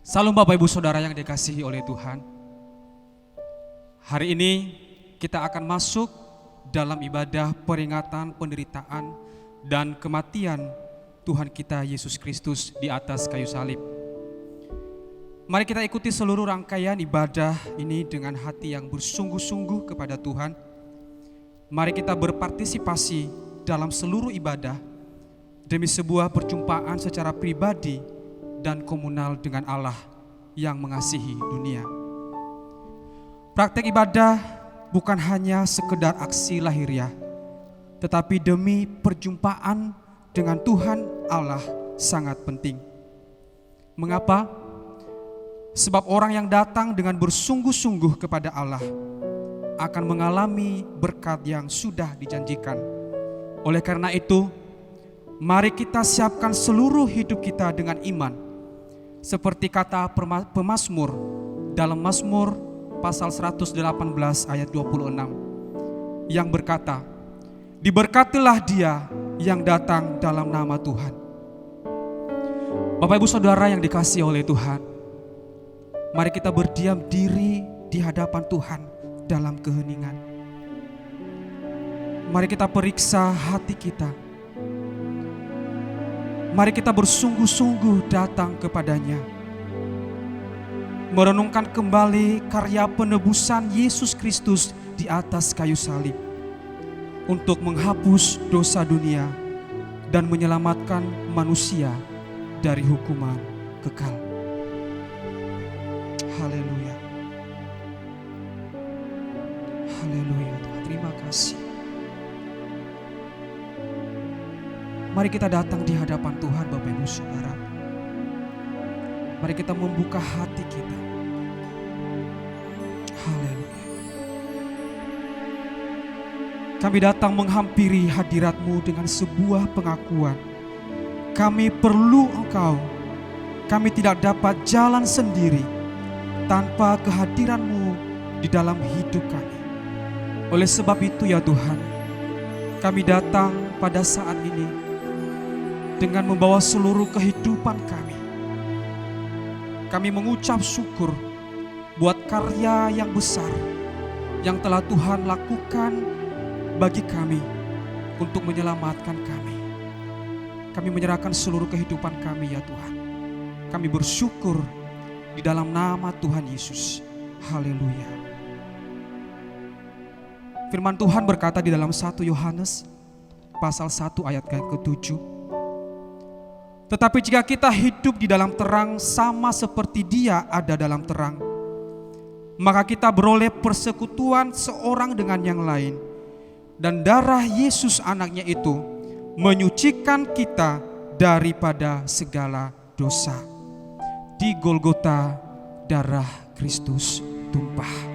Salam Bapak Ibu Saudara yang dikasihi oleh Tuhan. Hari ini kita akan masuk dalam ibadah peringatan penderitaan dan kematian Tuhan kita Yesus Kristus di atas kayu salib. Mari kita ikuti seluruh rangkaian ibadah ini dengan hati yang bersungguh-sungguh kepada Tuhan. Mari kita berpartisipasi dalam seluruh ibadah demi sebuah perjumpaan secara pribadi dan komunal dengan Allah yang mengasihi dunia. Praktek ibadah bukan hanya sekedar aksi lahiriah, tetapi demi perjumpaan dengan Tuhan Allah sangat penting. Mengapa? Sebab orang yang datang dengan bersungguh-sungguh kepada Allah akan mengalami berkat yang sudah dijanjikan. Oleh karena itu, mari kita siapkan seluruh hidup kita dengan iman. Seperti kata pemazmur dalam Mazmur pasal 118 ayat 26 yang berkata, "Diberkatilah dia yang datang dalam nama Tuhan." Bapak Ibu Saudara yang dikasihi oleh Tuhan, mari kita berdiam diri di hadapan Tuhan dalam keheningan. Mari kita periksa hati kita. Mari kita bersungguh-sungguh datang kepadanya. Merenungkan kembali karya penebusan Yesus Kristus di atas kayu salib untuk menghapus dosa dunia dan menyelamatkan manusia dari hukuman kekal. Haleluya. Haleluya. Terima kasih. Mari kita datang di hadapan Tuhan Bapak Ibu Saudara. Mari kita membuka hati kita. Haleluya. Kami datang menghampiri hadirat-Mu dengan sebuah pengakuan. Kami perlu Engkau. Kami tidak dapat jalan sendiri tanpa kehadiran-Mu di dalam hidup kami. Oleh sebab itu ya Tuhan, kami datang pada saat ini dengan membawa seluruh kehidupan kami. Kami mengucap syukur buat karya yang besar yang telah Tuhan lakukan bagi kami untuk menyelamatkan kami. Kami menyerahkan seluruh kehidupan kami ya Tuhan. Kami bersyukur di dalam nama Tuhan Yesus. Haleluya. Firman Tuhan berkata di dalam 1 Yohanes pasal 1 ayat yang ke-7. Tetapi jika kita hidup di dalam terang sama seperti Dia ada dalam terang, maka kita beroleh persekutuan seorang dengan yang lain. Dan darah Yesus anaknya itu menyucikan kita daripada segala dosa. Di Golgota darah Kristus tumpah.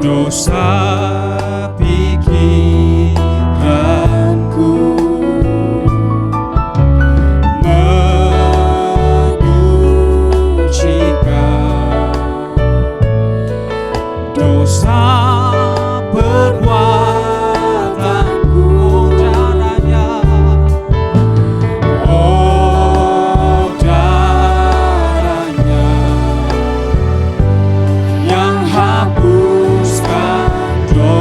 Dosa pikiranku menyucikan, dosa perbuatanku, darahnya, darahnya yang hapuskan dosa.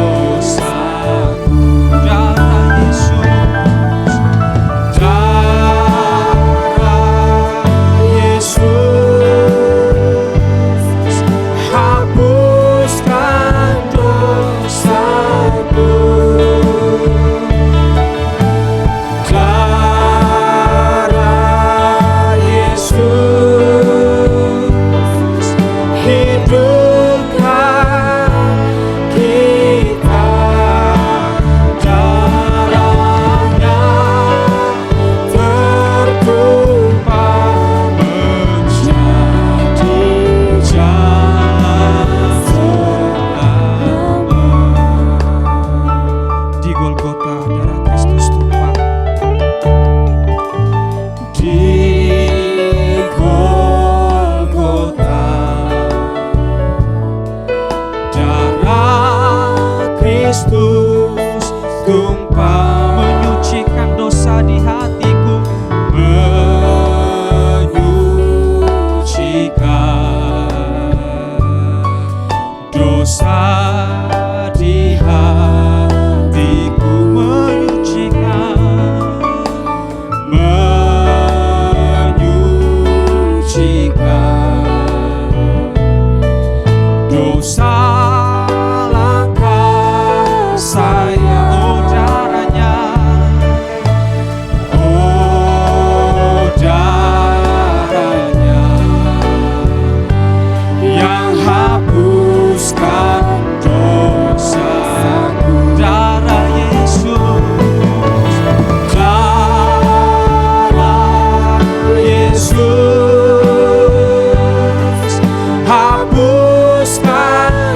Hapuskan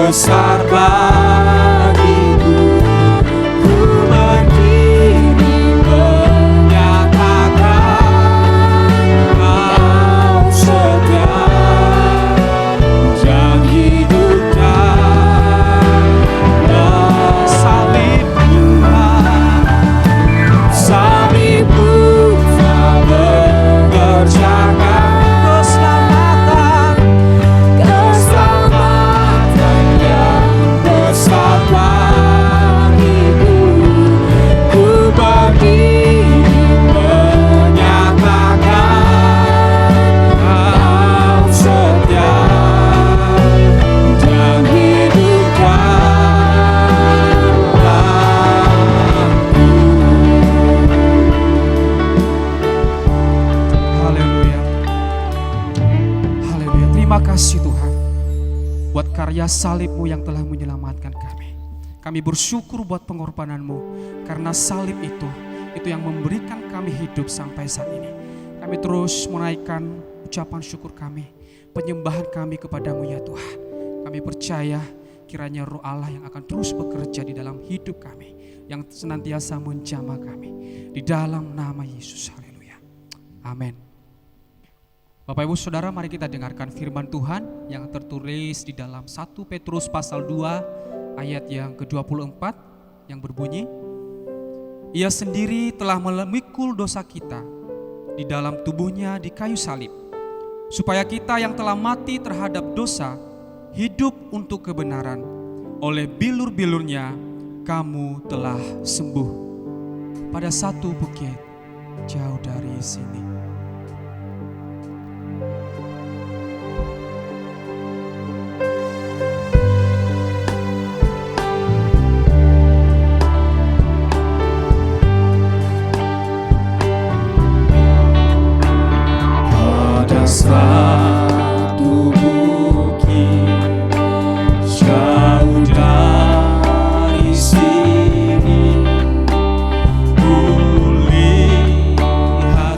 besar bagiku. Ku berdiri menyatakan Kau setia dan hidup dalam salib Tuhan. Salibmu tak mengerjakan keselamatan yang besar bagiku. Ku berdiri menyatakan Kau setia dan hidup dalamku. Haleluya. Haleluya. Terima kasih Tuhan buat karya salib-Mu yang telah menyelamatkan kami. Kami bersyukur buat pengorbanan-Mu, karena salib itu yang memberikan kami hidup sampai saat ini. Kami terus menaikkan ucapan syukur kami, penyembahan kami kepadamu ya Tuhan. Kami percaya kiranya Roh Allah yang akan terus bekerja di dalam hidup kami, yang senantiasa menjamah kami. Di dalam nama Yesus, haleluya. Amin. Bapak Ibu Saudara, mari kita dengarkan firman Tuhan yang tertulis di dalam 1 Petrus pasal 2 ayat yang ke-24 yang berbunyi, Ia sendiri telah memikul dosa kita di dalam tubuhnya di kayu salib, supaya kita yang telah mati terhadap dosa hidup untuk kebenaran. Oleh bilur-bilurnya kamu telah sembuh. Pada satu bukit jauh dari sini. Satu bukit jauh dari sini, ku lihat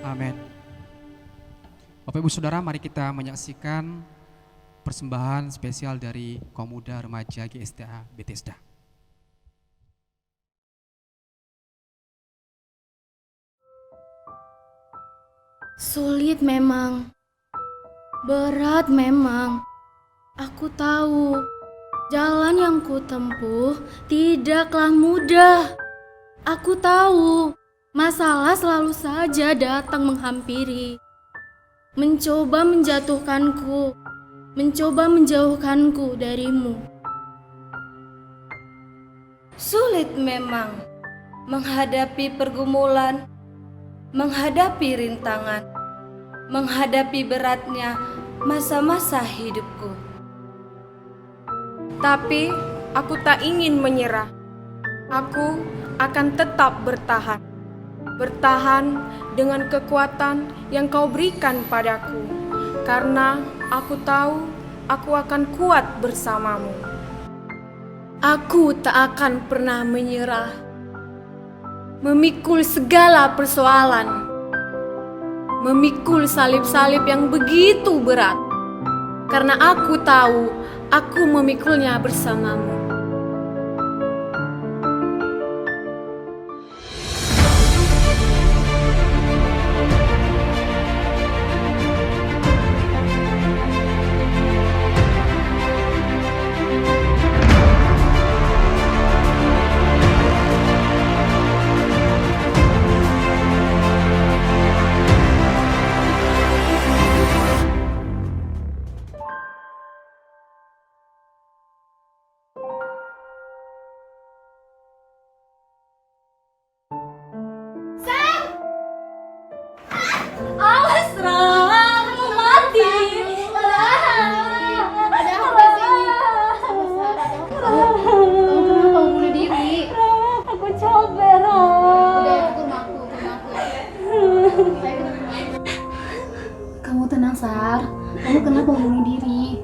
Amin. Bapak Ibu Saudara, mari kita menyaksikan persembahan spesial dari kaum muda remaja GSTA Bethesda. Sulit memang, berat memang. Aku tahu jalan yang kutempuh tidaklah mudah. Aku tahu masalah selalu saja datang menghampiri, mencoba menjatuhkanku, mencoba menjauhkanku darimu. Sulit memang menghadapi pergumulan, menghadapi rintangan, menghadapi beratnya masa-masa hidupku. Tapi aku tak ingin menyerah. Aku akan tetap bertahan. Bertahan dengan kekuatan yang Kau berikan padaku. Karena aku tahu aku akan kuat bersamamu. Aku tak akan pernah menyerah, memikul segala persoalan, memikul salib-salib yang begitu berat, karena aku tahu aku memikulnya bersamamu. Awas Ram, kamu mati. Ada apa sih? Kamu kenapa bunuh diri? Aku capek Ram. Udah, ke rumahku. Kamu tenang, Sar. Kamu kenapa bunuh diri?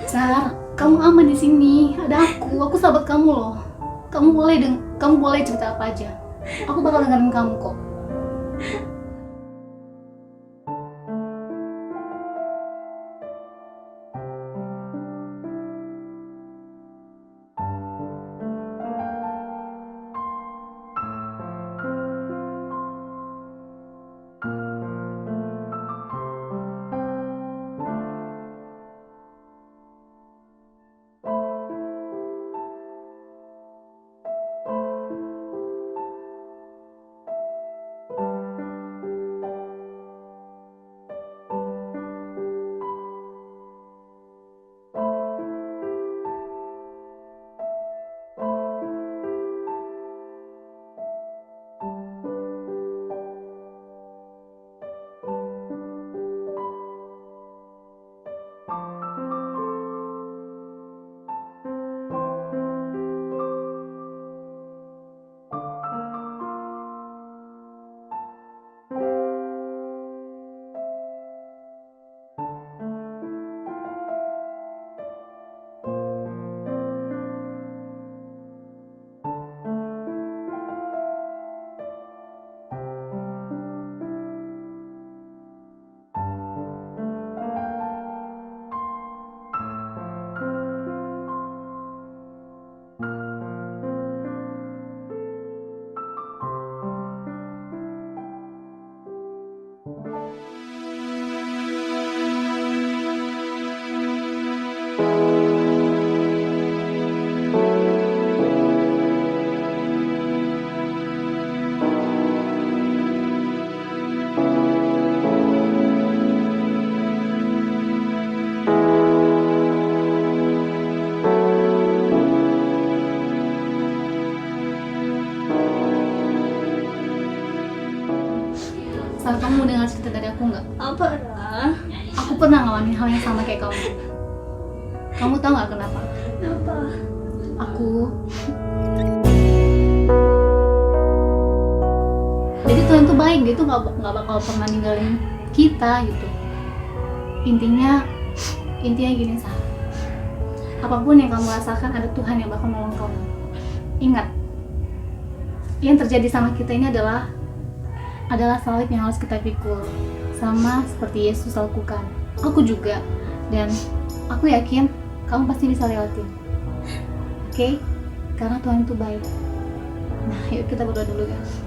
Sar, kamu aman di sini. Ada aku. Aku sahabat kamu loh. Kamu boleh cerita apa aja. Aku bakal dengerin kamu kok. Sar, kamu mau dengar cerita dari aku nggak? Apa Ram? Aku pernah ngalamin hal yang sama kayak kamu. Kamu tahu nggak kenapa? Apa? Jadi Tuhan tuh baik, dia tuh nggak bakal pernah ninggalin kita gitu. Intinya gini, Sar. Apapun yang kamu rasakan, ada Tuhan yang bakal nolong kamu. Ingat, yang terjadi sama kita ini adalah adalah salib yang harus kita pikul, sama seperti Yesus lakukan. Aku juga, dan aku yakin kamu pasti bisa lewatin. Oke? Karena Tuhan itu baik. Nah, yuk kita berdoa dulu guys.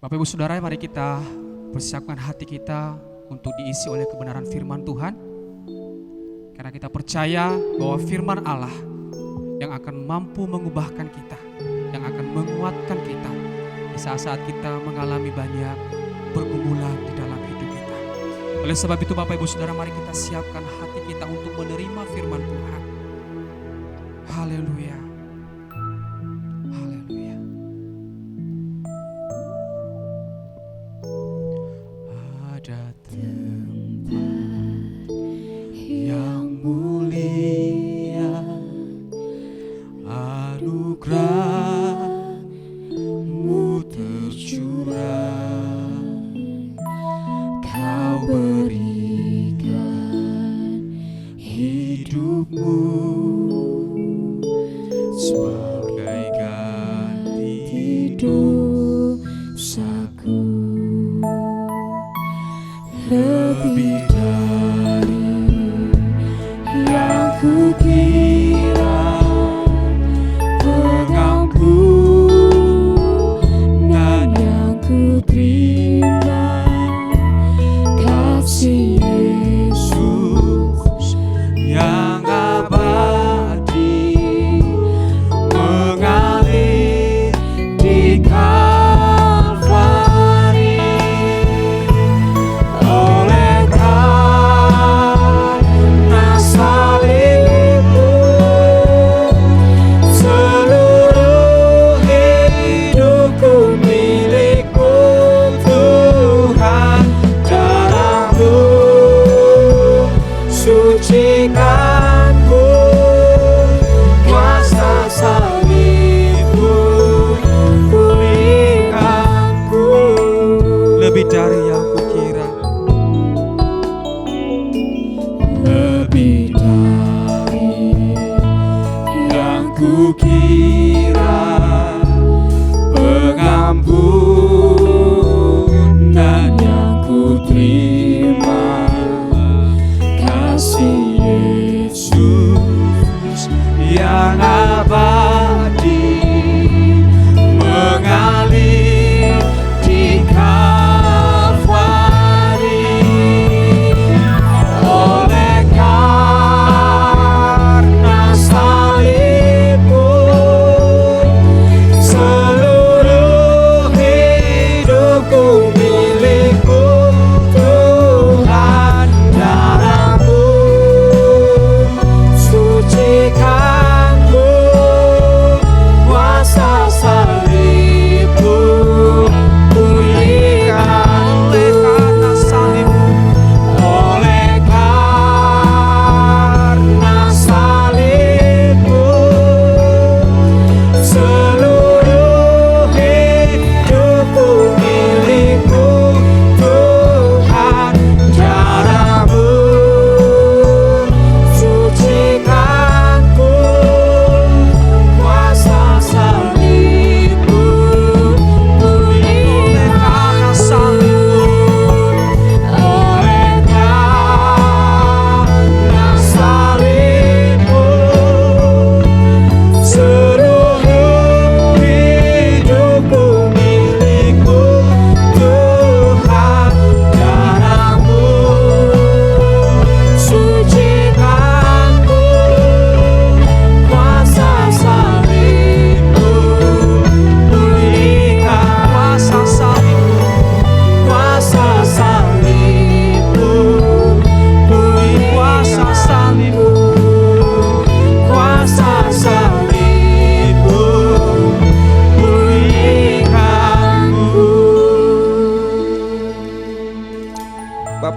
Bapak Ibu Saudara, mari kita persiapkan hati kita untuk diisi oleh kebenaran firman Tuhan. Karena kita percaya bahwa firman Allah yang akan mampu mengubahkan kita, yang akan menguatkan kita di saat-saat kita mengalami banyak pergumulan di dalam hidup kita. Oleh sebab itu Bapak Ibu Saudara, mari kita siapkan hati kita untuk menerima firman Tuhan. Haleluya. Haleluya. Ada tempat yang mulia, anugerah-Mu tercurah, Kau berikan hidup-Mu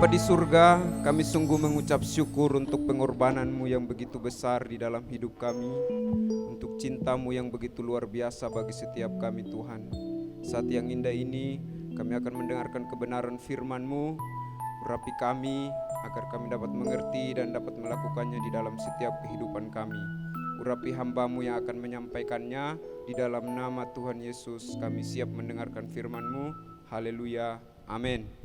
Bapa di surga, kami sungguh mengucap syukur untuk pengorbanan-Mu yang begitu besar di dalam hidup kami, untuk cinta-Mu yang begitu luar biasa bagi setiap kami Tuhan. Saat yang indah ini, kami akan mendengarkan kebenaran firman-Mu. Urapi kami, agar kami dapat mengerti dan dapat melakukannya di dalam setiap kehidupan kami. Urapi hamba-Mu yang akan menyampaikannya, di dalam nama Tuhan Yesus kami siap mendengarkan firman-Mu. Haleluya, amin.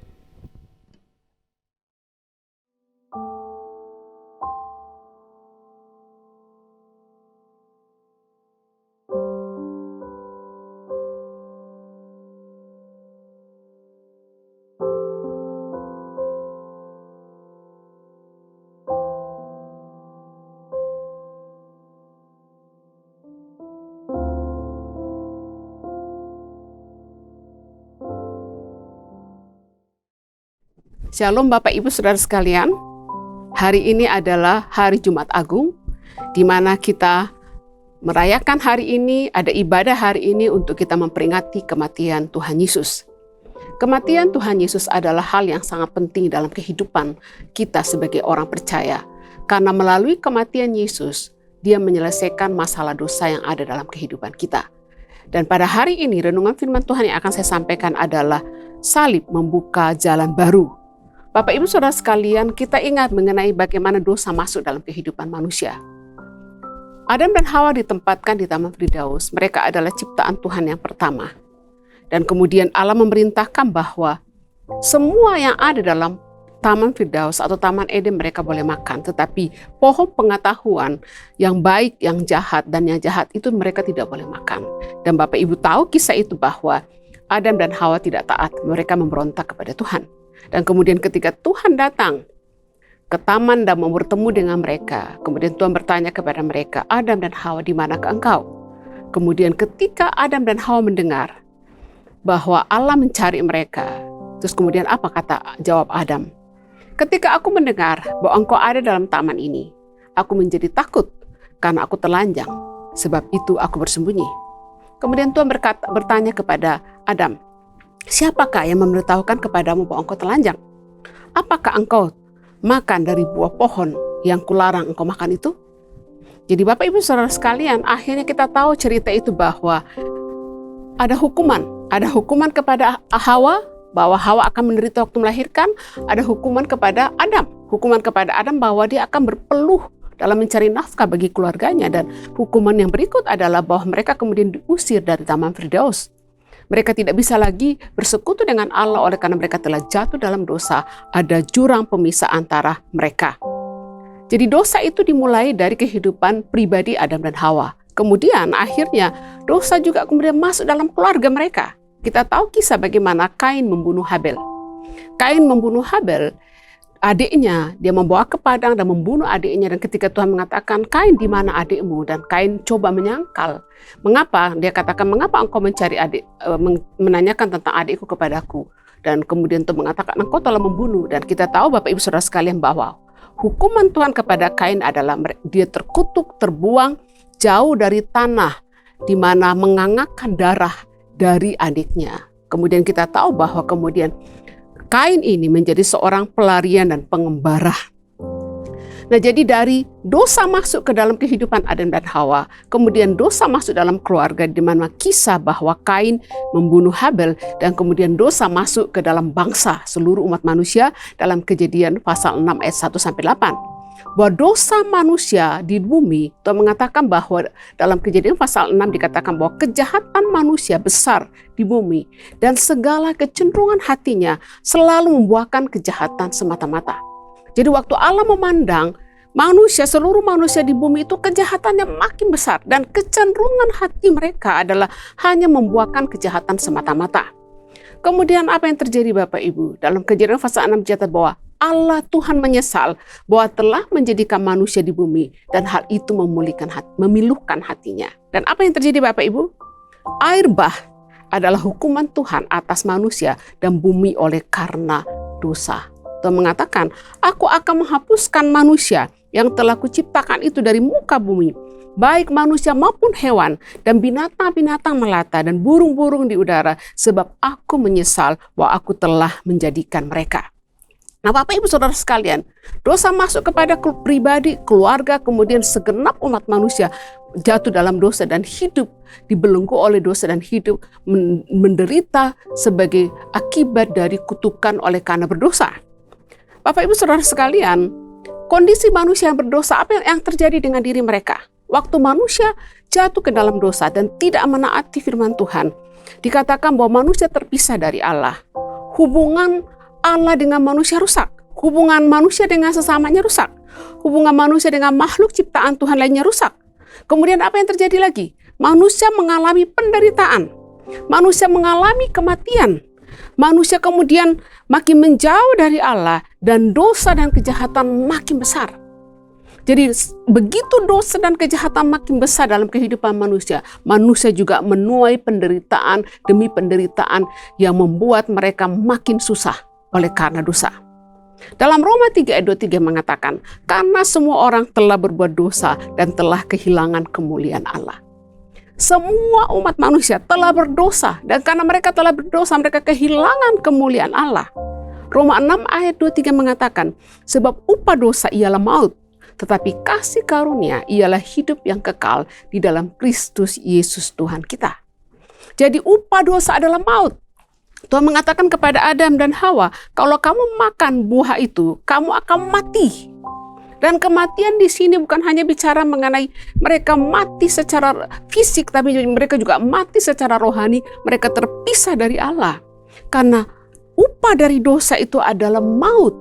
Shalom Bapak Ibu Saudara sekalian, hari ini adalah hari Jumat Agung, di mana kita merayakan hari ini, ada ibadah hari ini untuk kita memperingati kematian Tuhan Yesus. Kematian Tuhan Yesus adalah hal yang sangat penting dalam kehidupan kita sebagai orang percaya, karena melalui kematian Yesus, Dia menyelesaikan masalah dosa yang ada dalam kehidupan kita. Dan pada hari ini, renungan firman Tuhan yang akan saya sampaikan adalah salib membuka jalan baru. Bapak Ibu Saudara sekalian, kita ingat mengenai bagaimana dosa masuk dalam kehidupan manusia. Adam dan Hawa ditempatkan di Taman Firdaus. Mereka adalah ciptaan Tuhan yang pertama. Dan kemudian Allah memerintahkan bahwa semua yang ada dalam Taman Firdaus atau Taman Eden mereka boleh makan. Tetapi pohon pengetahuan yang baik, yang jahat, dan yang jahat itu mereka tidak boleh makan. Dan Bapak Ibu tahu kisah itu bahwa Adam dan Hawa tidak taat. Mereka memberontak kepada Tuhan. Dan kemudian ketika Tuhan datang ke taman dan mau bertemu dengan mereka, kemudian Tuhan bertanya kepada mereka, Adam dan Hawa, di manakah engkau? Kemudian ketika Adam dan Hawa mendengar bahwa Allah mencari mereka, terus kemudian apa jawab Adam? Ketika aku mendengar bahwa engkau ada dalam taman ini, aku menjadi takut karena aku telanjang, sebab itu aku bersembunyi. Kemudian Tuhan bertanya kepada Adam, siapakah yang memberitahukan kepadamu bahwa engkau telanjang? Apakah engkau makan dari buah pohon yang kularang engkau makan itu? Jadi Bapak Ibu Saudara sekalian, akhirnya kita tahu cerita itu bahwa ada hukuman. Ada hukuman kepada Hawa, bahwa Hawa akan menderita waktu melahirkan. Ada hukuman kepada Adam. Hukuman kepada Adam bahwa dia akan berpeluh dalam mencari nafkah bagi keluarganya. Dan hukuman yang berikut adalah bahwa mereka kemudian diusir dari Taman Firdaus. Mereka tidak bisa lagi bersekutu dengan Allah oleh karena mereka telah jatuh dalam dosa. Ada jurang pemisah antara mereka. Jadi dosa itu dimulai dari kehidupan pribadi Adam dan Hawa. Kemudian akhirnya dosa juga kemudian masuk dalam keluarga mereka. Kita tahu kisah bagaimana Kain membunuh Habel. Kain membunuh Habel, adiknya, dia membawa ke padang dan membunuh adiknya. Dan ketika Tuhan mengatakan, Kain di mana adikmu? Dan Kain coba menyangkal. Mengapa? Dia katakan, mengapa engkau mencari menanyakan tentang adikku kepadaku? Dan kemudian Tuhan mengatakan, engkau telah membunuh. Dan kita tahu Bapak Ibu Saudara sekalian bahwa hukuman Tuhan kepada Kain adalah dia terkutuk, terbuang jauh dari tanah, di mana mengangakkan darah dari adiknya. Kemudian kita tahu bahwa kemudian Kain ini menjadi seorang pelarian dan pengembara. Nah, jadi dari dosa masuk ke dalam kehidupan Adam dan Hawa, kemudian dosa masuk dalam keluarga di mana kisah bahwa Kain membunuh Habel, dan kemudian dosa masuk ke dalam bangsa seluruh umat manusia dalam Kejadian pasal 6 ayat 1-8. Bahwa dosa manusia di bumi, Tuhan mengatakan bahwa dalam Kejadian pasal 6 dikatakan bahwa kejahatan manusia besar di bumi dan segala kecenderungan hatinya selalu membuahkan kejahatan semata-mata. Jadi waktu Allah memandang manusia, seluruh manusia di bumi itu kejahatannya makin besar dan kecenderungan hati mereka adalah hanya membuahkan kejahatan semata-mata. Kemudian apa yang terjadi Bapak Ibu? Dalam Kejadian pasal 6 dicatat bahwa Allah Tuhan menyesal bahwa telah menjadikan manusia di bumi dan hal itu memilukan hatinya. Dan apa yang terjadi Bapak Ibu? Air bah adalah hukuman Tuhan atas manusia dan bumi oleh karena dosa. Tuhan mengatakan, aku akan menghapuskan manusia yang telah kuciptakan itu dari muka bumi, baik manusia maupun hewan, dan binatang-binatang melata dan burung-burung di udara, sebab aku menyesal bahwa aku telah menjadikan mereka. Nah, Bapak Ibu Saudara sekalian, dosa masuk kepada pribadi, keluarga, kemudian segenap umat manusia jatuh dalam dosa dan hidup dibelenggu oleh dosa dan hidup menderita sebagai akibat dari kutukan oleh karena berdosa. Bapak Ibu Saudara sekalian, kondisi manusia yang berdosa, apa yang terjadi dengan diri mereka? Waktu manusia jatuh ke dalam dosa dan tidak menaati firman Tuhan, dikatakan bahwa manusia terpisah dari Allah. Hubungan Allah dengan manusia rusak. Hubungan manusia dengan sesamanya rusak. Hubungan manusia dengan makhluk ciptaan Tuhan lainnya rusak. Kemudian apa yang terjadi lagi? Manusia mengalami penderitaan. Manusia mengalami kematian. Manusia kemudian makin menjauh dari Allah dan dosa dan kejahatan makin besar. Jadi begitu dosa dan kejahatan makin besar dalam kehidupan manusia, manusia juga menuai penderitaan demi penderitaan yang membuat mereka makin susah oleh karena dosa. Dalam Roma 3 ayat 23 mengatakan, karena semua orang telah berbuat dosa dan telah kehilangan kemuliaan Allah. Semua umat manusia telah berdosa dan karena mereka telah berdosa, mereka kehilangan kemuliaan Allah. Roma 6 ayat 23 mengatakan, sebab upah dosa ialah maut, tetapi kasih karunia ialah hidup yang kekal di dalam Kristus Yesus Tuhan kita. Jadi upah dosa adalah maut. Tuhan mengatakan kepada Adam dan Hawa, kalau kamu makan buah itu, kamu akan mati. Dan kematian di sini bukan hanya bicara mengenai mereka mati secara fisik, tapi mereka juga mati secara rohani. Mereka terpisah dari Allah. Karena upah dari dosa itu adalah maut.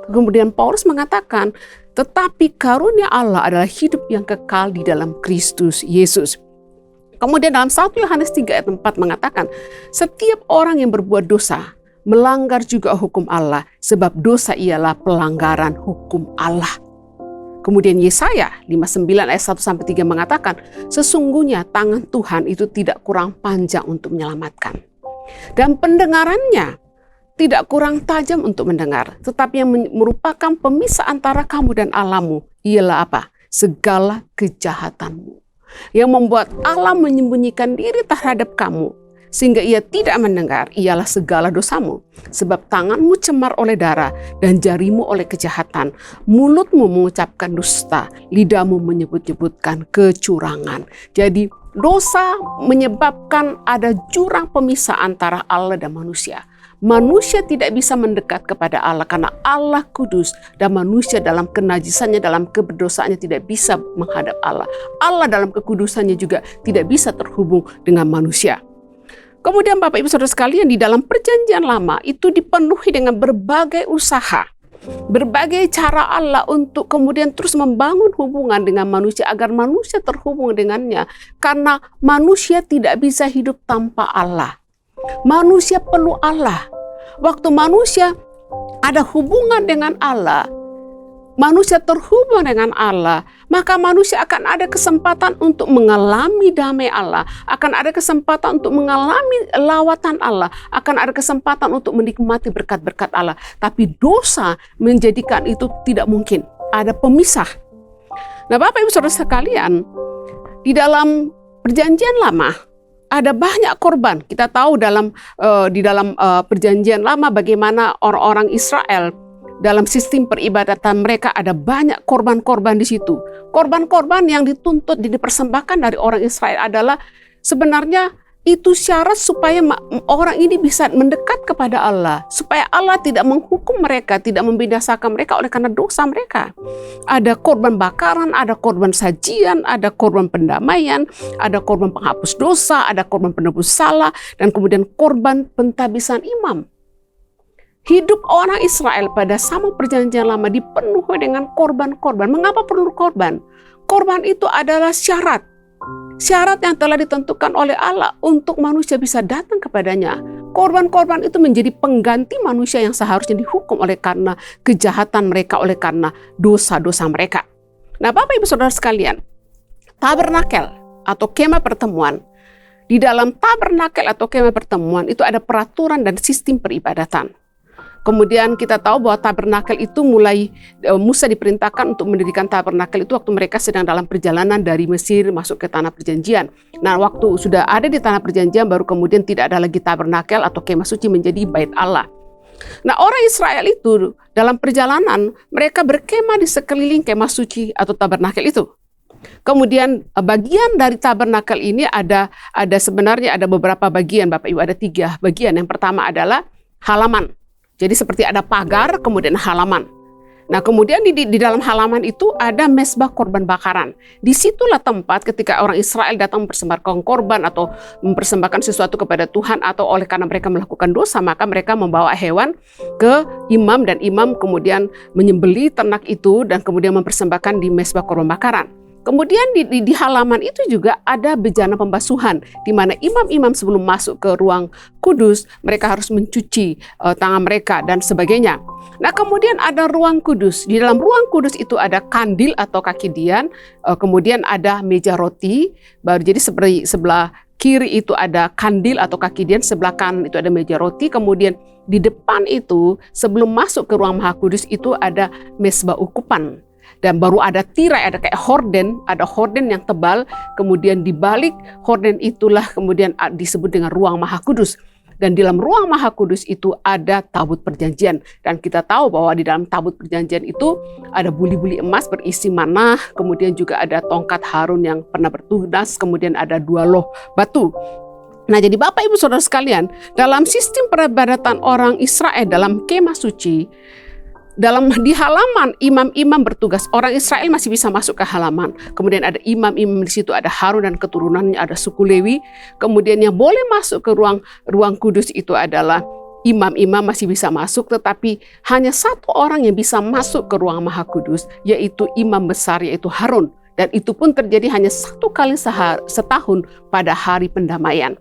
Kemudian Paulus mengatakan, tetapi karunia Allah adalah hidup yang kekal di dalam Kristus Yesus. Kemudian dalam 1 Yohanes 3 ayat 4 mengatakan, setiap orang yang berbuat dosa melanggar juga hukum Allah, sebab dosa ialah pelanggaran hukum Allah. Kemudian Yesaya 59 ayat 1-3 mengatakan, sesungguhnya tangan Tuhan itu tidak kurang panjang untuk menyelamatkan. Dan pendengarannya tidak kurang tajam untuk mendengar, tetapi yang merupakan pemisah antara kamu dan Allahmu ialah apa? Segala kejahatanmu. Yang membuat Allah menyembunyikan diri terhadap kamu, sehingga ia tidak mendengar, ialah segala dosamu. Sebab tanganmu cemar oleh darah, dan jarimu oleh kejahatan. Mulutmu mengucapkan dusta, lidahmu menyebut-nyebutkan kecurangan. Jadi dosa menyebabkan ada jurang pemisah antara Allah dan manusia. Manusia tidak bisa mendekat kepada Allah karena Allah kudus dan manusia dalam kenajisannya, dalam keberdosaannya tidak bisa menghadap Allah. Allah dalam kekudusannya juga tidak bisa terhubung dengan manusia. Kemudian Bapak Ibu Saudara sekalian, di dalam perjanjian lama itu dipenuhi dengan berbagai usaha, berbagai cara Allah untuk kemudian terus membangun hubungan dengan manusia agar manusia terhubung dengannya. Karena manusia tidak bisa hidup tanpa Allah. Manusia perlu Allah. Waktu manusia ada hubungan dengan Allah, manusia terhubung dengan Allah, maka manusia akan ada kesempatan untuk mengalami damai Allah, akan ada kesempatan untuk mengalami lawatan Allah, akan ada kesempatan untuk menikmati berkat-berkat Allah. Tapi dosa menjadikan itu tidak mungkin. Ada pemisah. Nah, Bapak Ibu Saudara sekalian, di dalam perjanjian lama ada banyak korban. Kita tahu di dalam perjanjian lama bagaimana orang-orang Israel dalam sistem peribadatan mereka ada banyak korban-korban di situ. Korban-korban yang dituntut dipersembahkan dari orang Israel adalah sebenarnya itu syarat supaya orang ini bisa mendekat kepada Allah, supaya Allah tidak menghukum mereka, tidak membinasakan mereka oleh karena dosa mereka. Ada korban bakaran, ada korban sajian, ada korban pendamaian, ada korban penghapus dosa, ada korban penebus salah, dan kemudian korban pentabisan imam. Hidup orang Israel pada zaman perjanjian lama dipenuhi dengan korban-korban. Mengapa perlu korban? Korban itu adalah syarat yang telah ditentukan oleh Allah untuk manusia bisa datang kepadanya. Korban-korban itu menjadi pengganti manusia yang seharusnya dihukum oleh karena kejahatan mereka, oleh karena dosa-dosa mereka. Nah, Bapak Ibu Saudara sekalian, tabernakel atau kemah pertemuan, di dalam tabernakel atau kemah pertemuan itu ada peraturan dan sistem peribadatan. Kemudian kita tahu bahwa tabernakel itu mulai Musa diperintahkan untuk mendirikan tabernakel itu waktu mereka sedang dalam perjalanan dari Mesir masuk ke tanah perjanjian. Nah, waktu sudah ada di tanah perjanjian baru kemudian tidak ada lagi tabernakel atau kemah suci menjadi bait Allah. Nah, orang Israel itu dalam perjalanan mereka berkemah di sekeliling kemah suci atau tabernakel itu. Kemudian bagian dari tabernakel ini sebenarnya ada beberapa bagian, Bapak Ibu, ada 3 bagian. Yang pertama adalah halaman. Jadi seperti ada pagar, kemudian halaman. Nah, kemudian di dalam halaman itu ada mezbah korban bakaran. Disitulah tempat ketika orang Israel datang mempersembahkan korban atau mempersembahkan sesuatu kepada Tuhan, atau oleh karena mereka melakukan dosa, maka mereka membawa hewan ke imam, dan imam kemudian menyembelih ternak itu dan kemudian mempersembahkan di mezbah korban bakaran. Kemudian di halaman itu juga ada bejana pembasuhan, di mana imam-imam sebelum masuk ke ruang kudus, mereka harus mencuci tangan mereka dan sebagainya. Nah, kemudian ada ruang kudus. Di dalam ruang kudus itu ada kandil atau kaki dian, kemudian ada meja roti, baru jadi sebelah kiri itu ada kandil atau kaki dian, sebelah kanan itu ada meja roti, kemudian di depan itu sebelum masuk ke ruang maha kudus itu ada mezbah ukupan. Dan baru ada tirai, ada kayak ada horden yang tebal, kemudian di balik horden itulah kemudian disebut dengan ruang maha kudus. Dan di dalam ruang maha kudus itu ada tabut perjanjian. Dan kita tahu bahwa di dalam tabut perjanjian itu ada buli-buli emas berisi manah, kemudian juga ada tongkat Harun yang pernah bertugas, kemudian ada 2 loh batu. Nah, jadi Bapak Ibu Saudara sekalian, dalam sistem peribadatan orang Israel dalam kemah suci, di halaman imam-imam bertugas, orang Israel masih bisa masuk ke halaman. Kemudian ada imam-imam di situ, ada Harun dan keturunannya, ada suku Lewi. Kemudian yang boleh masuk ke ruang kudus itu adalah imam-imam masih bisa masuk, tetapi hanya 1 orang yang bisa masuk ke ruang maha kudus, yaitu imam besar, yaitu Harun. Dan itu pun terjadi hanya 1 kali setahun pada hari pendamaian.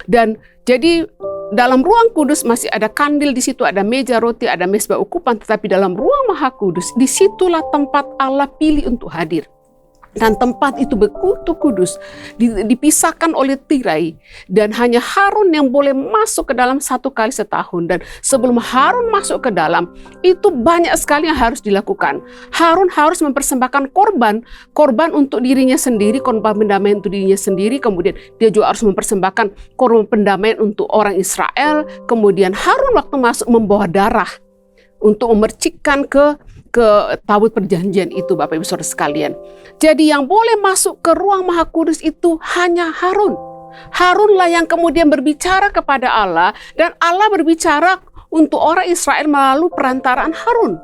Dan jadi dalam ruang kudus masih ada kandil, di situ ada meja roti, ada mezbah ukupan, tetapi dalam ruang maha kudus disitulah tempat Allah pilih untuk hadir. Dan tempat itu begitu kudus, dipisahkan oleh tirai, dan hanya Harun yang boleh masuk ke dalam 1 kali setahun. Dan sebelum Harun masuk ke dalam, itu banyak sekali yang harus dilakukan. Harun harus mempersembahkan korban untuk dirinya sendiri, korban pendamaian untuk dirinya sendiri, kemudian dia juga harus mempersembahkan korban pendamaian untuk orang Israel. Kemudian Harun waktu masuk membawa darah untuk memercikkan ke tabut perjanjian itu, Bapak Ibu Saudara sekalian. Jadi yang boleh masuk ke ruang maha kudus itu hanya Harun. Harunlah yang kemudian berbicara kepada Allah, dan Allah berbicara untuk orang Israel melalui perantaraan Harun.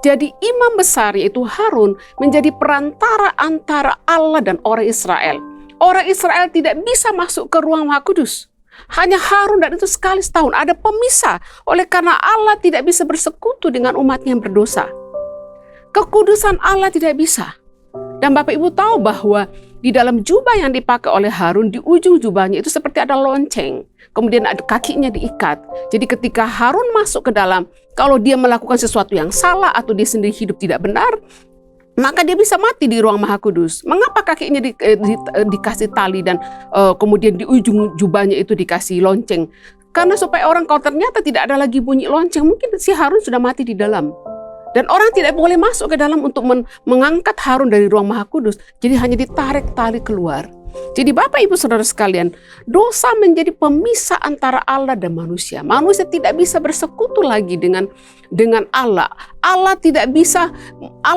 Jadi imam besar yaitu Harun menjadi perantara antara Allah dan orang Israel. Orang Israel tidak bisa masuk ke ruang maha kudus. Hanya Harun, dan itu sekali setahun, ada pemisah. Oleh karena Allah tidak bisa bersekutu dengan umatnya yang berdosa. Kekudusan Allah tidak bisa. Dan Bapak Ibu tahu bahwa di dalam jubah yang dipakai oleh Harun, di ujung jubahnya itu seperti ada lonceng. Kemudian ada kakinya diikat. Jadi ketika Harun masuk ke dalam, kalau dia melakukan sesuatu yang salah atau dia sendiri hidup tidak benar, maka dia bisa mati di ruang maha kudus. Mengapa kakinya dikasih tali dan kemudian di ujung jubahnya itu dikasih lonceng? Karena supaya orang, kalau ternyata tidak ada lagi bunyi lonceng, mungkin si Harun sudah mati di dalam. Dan orang tidak boleh masuk ke dalam untuk mengangkat Harun dari ruang maha kudus. Jadi hanya ditarik tali keluar. Jadi Bapak Ibu Saudara sekalian, dosa menjadi pemisah antara Allah dan manusia. Manusia tidak bisa bersekutu lagi dengan Allah. Allah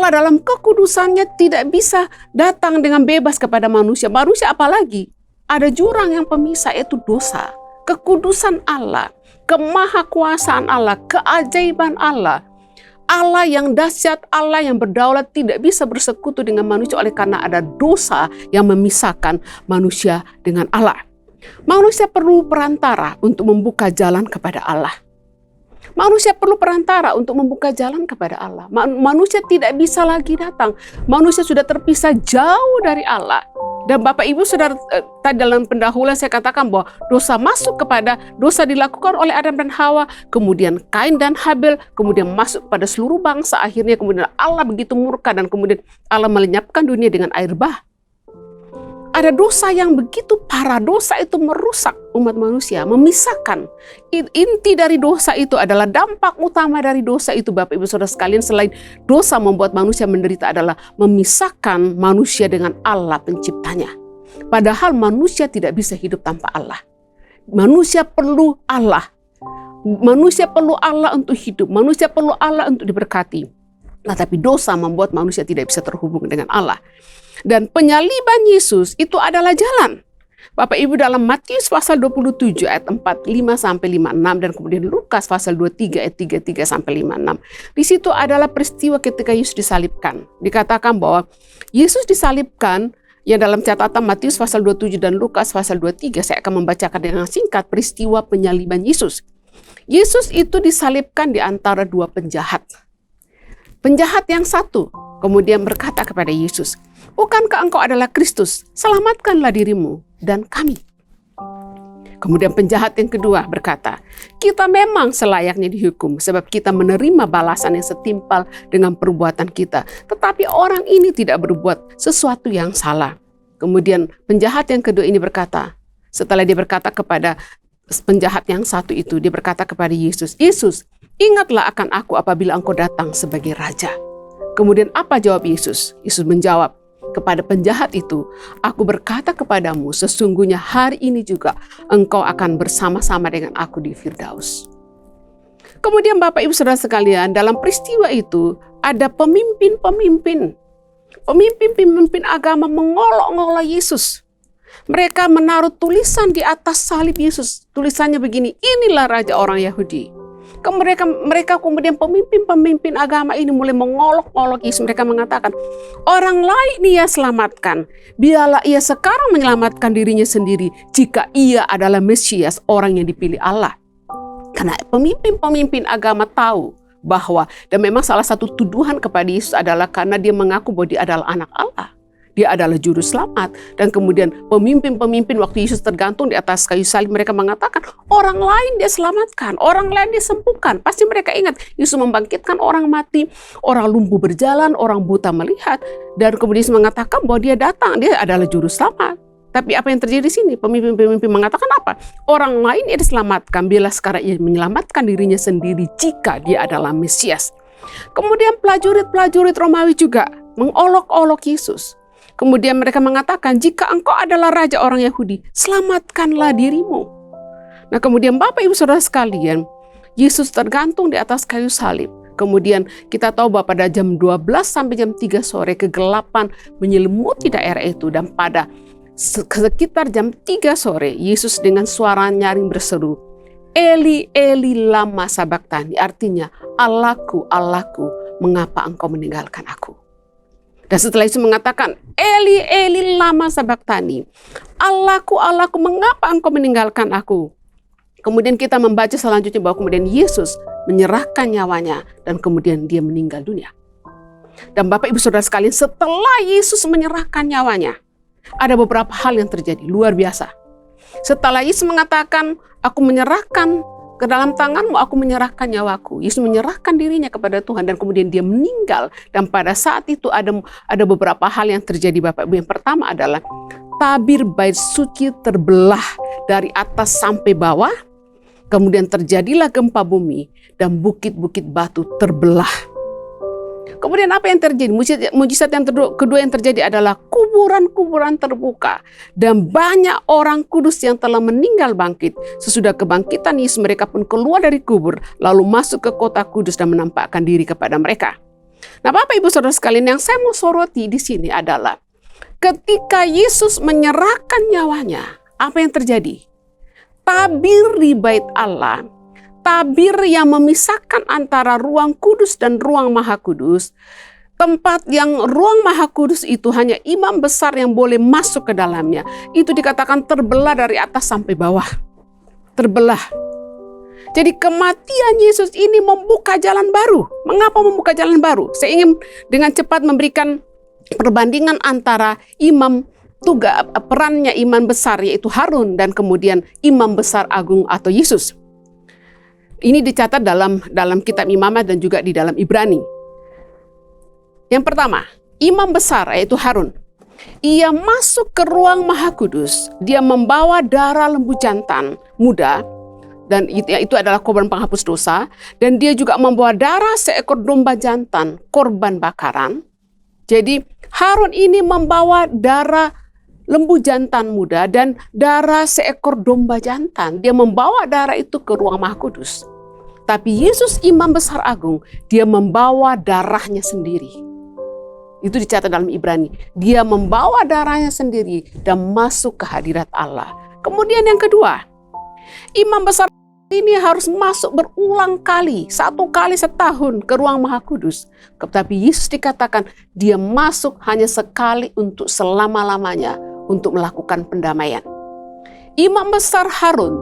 dalam kekudusannya tidak bisa datang dengan bebas kepada manusia. Manusia apalagi? Ada jurang yang pemisah, yaitu dosa. Kekudusan Allah, kemahakuasaan Allah, keajaiban Allah. Allah yang dahsyat, Allah yang berdaulat tidak bisa bersekutu dengan manusia oleh karena ada dosa yang memisahkan manusia dengan Allah. Manusia perlu perantara untuk membuka jalan kepada Allah. Manusia perlu perantara untuk membuka jalan kepada Allah. Manusia tidak bisa lagi datang. Manusia sudah terpisah jauh dari Allah. Dan Bapak Ibu Saudara, tadi dalam pendahuluan saya katakan bahwa dosa dilakukan oleh Adam dan Hawa, kemudian Kain dan Habel, kemudian masuk pada seluruh bangsa, akhirnya kemudian Allah begitu murka dan kemudian Allah melenyapkan dunia dengan air bah. Ada dosa yang begitu parah, dosa itu merusak umat manusia, memisahkan. Inti dari dosa itu adalah, dampak utama dari dosa itu Bapak Ibu Saudara sekalian, selain dosa membuat manusia menderita, adalah memisahkan manusia dengan Allah penciptanya. Padahal manusia tidak bisa hidup tanpa Allah. Manusia perlu Allah. Manusia perlu Allah untuk hidup, manusia perlu Allah untuk diberkati. Nah, tapi dosa membuat manusia tidak bisa terhubung dengan Allah. Dan penyaliban Yesus itu adalah jalan. Bapak Ibu, dalam Matius pasal 27 ayat 45 sampai 56 dan kemudian Lukas pasal 23 ayat 33 sampai 56. Di situ adalah peristiwa ketika Yesus disalibkan. Dikatakan bahwa Yesus disalibkan, yang dalam catatan Matius pasal 27 dan Lukas pasal 23, saya akan membacakan dengan singkat peristiwa penyaliban Yesus. Yesus itu disalibkan di antara dua penjahat. Penjahat yang satu kemudian berkata kepada Yesus, "Bukankah engkau adalah Kristus? Selamatkanlah dirimu dan kami." Kemudian penjahat yang kedua berkata, "Kita memang selayaknya dihukum sebab kita menerima balasan yang setimpal dengan perbuatan kita. Tetapi orang ini tidak berbuat sesuatu yang salah." Kemudian penjahat yang kedua ini berkata, setelah dia berkata kepada penjahat yang satu itu, dia berkata kepada Yesus, "Yesus, ingatlah akan aku apabila engkau datang sebagai raja." Kemudian apa jawab Yesus? Yesus menjawab kepada penjahat itu, "Aku berkata kepadamu, sesungguhnya hari ini juga engkau akan bersama-sama dengan aku di Firdaus." Kemudian Bapak Ibu Saudara sekalian, dalam peristiwa itu ada pemimpin agama mengolok-olok Yesus. Mereka menaruh tulisan di atas salib Yesus. Tulisannya begini, "Inilah Raja orang Yahudi." Mereka kemudian pemimpin agama ini mulai mengolok-olok Yesus. Mereka mengatakan, "Orang lain ia selamatkan, biarlah ia sekarang menyelamatkan dirinya sendiri jika ia adalah Mesias, orang yang dipilih Allah." Karena pemimpin agama tahu bahwa, dan memang salah satu tuduhan kepada Yesus adalah karena dia mengaku bahwa dia adalah anak Allah. Dia adalah juru selamat. Dan kemudian pemimpin waktu Yesus tergantung di atas kayu salib, mereka mengatakan orang lain dia selamatkan, orang lain dia sembuhkan. Pasti mereka ingat Yesus membangkitkan orang mati, orang lumpuh berjalan, orang buta melihat. Dan kemudian Yesus mengatakan bahwa dia datang, dia adalah juru selamat. Tapi apa yang terjadi di sini? Pemimpin mengatakan apa? Orang lain dia diselamatkan, bila sekarang ia menyelamatkan dirinya sendiri jika dia adalah Mesias. Kemudian prajurit Romawi juga mengolok-olok Yesus. Kemudian mereka mengatakan, "Jika engkau adalah Raja orang Yahudi, selamatkanlah dirimu." Nah, kemudian Bapak Ibu Saudara sekalian, Yesus tergantung di atas kayu salib. Kemudian kita tahu bahwa pada jam 12 sampai jam 3 sore kegelapan menyelimuti daerah itu. Dan pada sekitar jam 3 sore, Yesus dengan suara nyaring berseru, "Eli, Eli, lama sabachthani." Artinya, "Allahku, Allahku, mengapa engkau meninggalkan aku?" Dan setelah itu mengatakan, "Eli, Eli, lama sabachthani." "Allahku, Allahku, mengapa engkau meninggalkan aku?" Kemudian kita membaca selanjutnya bahwa kemudian Yesus menyerahkan nyawanya dan kemudian dia meninggal dunia. Dan Bapak Ibu Saudara sekalian, setelah Yesus menyerahkan nyawanya, ada beberapa hal yang terjadi luar biasa. Setelah Yesus mengatakan, "Aku menyerahkan ke dalam tanganmu, aku menyerahkan nyawaku." Yesus menyerahkan dirinya kepada Tuhan dan kemudian dia meninggal. Dan pada saat itu ada beberapa hal yang terjadi Bapak Ibu. Yang pertama adalah tabir bait suci terbelah dari atas sampai bawah. Kemudian terjadilah gempa bumi dan bukit-bukit batu terbelah. Kemudian apa yang terjadi? Mujizat yang kedua yang terjadi adalah kuburan-kuburan terbuka. Dan banyak orang kudus yang telah meninggal bangkit. Sesudah kebangkitan Yesus, mereka pun keluar dari kubur, lalu masuk ke kota kudus dan menampakkan diri kepada mereka. Nah, Bapak Ibu Saudara sekalian, yang saya mau soroti di sini adalah ketika Yesus menyerahkan nyawanya, apa yang terjadi? Tabir di bait Allah, tabir yang memisahkan antara ruang kudus dan ruang maha kudus, tempat yang ruang maha kudus itu hanya imam besar yang boleh masuk ke dalamnya, itu dikatakan terbelah dari atas sampai bawah. Terbelah. Jadi kematian Yesus ini membuka jalan baru. Mengapa membuka jalan baru? Saya ingin dengan cepat memberikan perbandingan antara perannya imam besar yaitu Harun dan kemudian imam besar agung atau Yesus. Ini dicatat dalam kitab Imamat dan juga di dalam Ibrani. Yang pertama, imam besar yaitu Harun. Ia masuk ke ruang maha kudus. Dia membawa darah lembu jantan muda. Dan itu adalah korban penghapus dosa. Dan dia juga membawa darah seekor domba jantan, korban bakaran. Jadi Harun ini membawa darah lembu jantan muda dan darah seekor domba jantan. Dia membawa darah itu ke ruang Maha Kudus. Tapi Yesus Imam Besar Agung, dia membawa darahnya sendiri. Itu dicatat dalam Ibrani. Dia membawa darahnya sendiri dan masuk ke hadirat Allah. Kemudian yang kedua, Imam Besar ini harus masuk berulang kali, 1 kali setahun ke ruang Maha Kudus. Tetapi Yesus dikatakan dia masuk hanya sekali untuk selama-lamanya untuk melakukan pendamaian. Imam Besar Harun,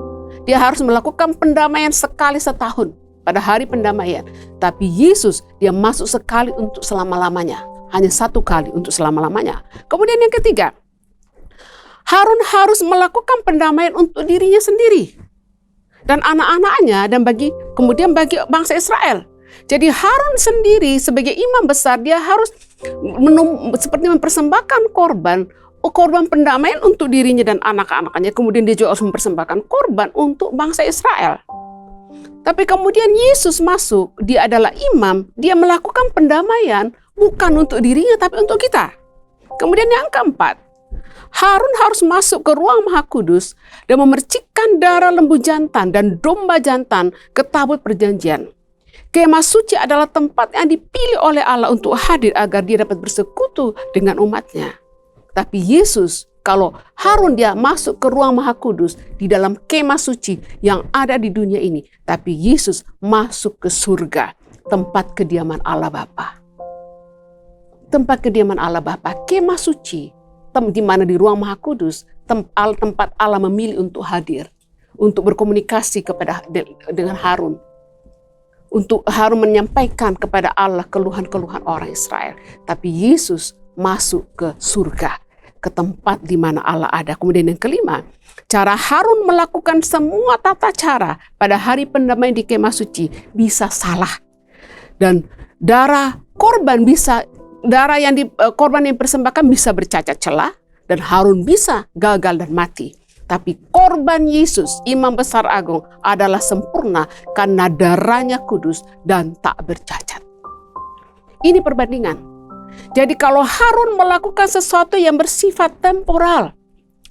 dia harus melakukan pendamaian sekali setahun pada hari pendamaian. Tapi Yesus dia masuk sekali untuk selama-lamanya, hanya 1 kali untuk selama-lamanya. Kemudian yang ketiga, Harun harus melakukan pendamaian untuk dirinya sendiri dan anak-anaknya dan kemudian bagi bangsa Israel. Jadi Harun sendiri sebagai imam besar dia harus seperti mempersembahkan korban pendamaian untuk dirinya dan anak-anaknya. Kemudian dia juga harus mempersembahkan korban untuk bangsa Israel. Tapi kemudian Yesus masuk, dia adalah imam, dia melakukan pendamaian bukan untuk dirinya tapi untuk kita. Kemudian yang keempat, Harun harus masuk ke ruang Maha Kudus dan memercikkan darah lembu jantan dan domba jantan ke tabut perjanjian. Kemah suci adalah tempat yang dipilih oleh Allah untuk hadir agar dia dapat bersekutu dengan umatnya. Tapi Yesus, kalau Harun dia masuk ke ruang Maha Kudus di dalam kemah suci yang ada di dunia ini, tapi Yesus masuk ke surga, tempat kediaman Allah Bapa. Tempat kediaman Allah Bapa, kemah suci, di mana di ruang Maha Kudus tempat Allah memilih untuk hadir, untuk berkomunikasi dengan Harun, untuk Harun menyampaikan kepada Allah keluhan-keluhan orang Israel. Tapi Yesus masuk ke surga, ke tempat di mana Allah ada. Kemudian yang kelima, cara Harun melakukan semua tata cara pada hari pendamaian di kemah suci bisa salah, dan darah korban yang dipersembahkan bisa bercacat celah dan Harun bisa gagal dan mati. Tapi korban Yesus, Imam Besar Agung, adalah sempurna karena darahnya kudus dan tak bercacat. Ini perbandingan. Jadi kalau Harun melakukan sesuatu yang bersifat temporal,